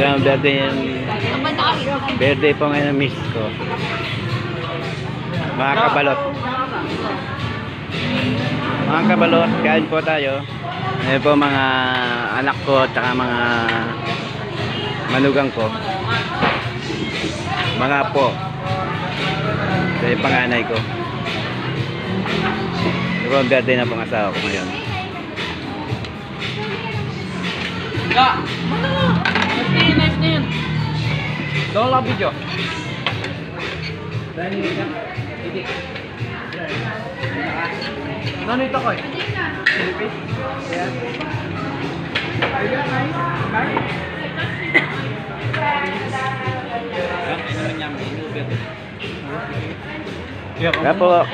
Yan, birthday po ngayon ng miss ko. Mga kabalot. Mga kabalot, kain po tayo. Ayan po mga anak ko at saka mga manugang ko. Mga po. Ito yung panganay ko. Ito po ang birthday na pang asawa ko ngayon. Ya, mana? Mesti naik ni. Dolar video. Nani ito koy? Philippines? Yeah. Kaya po,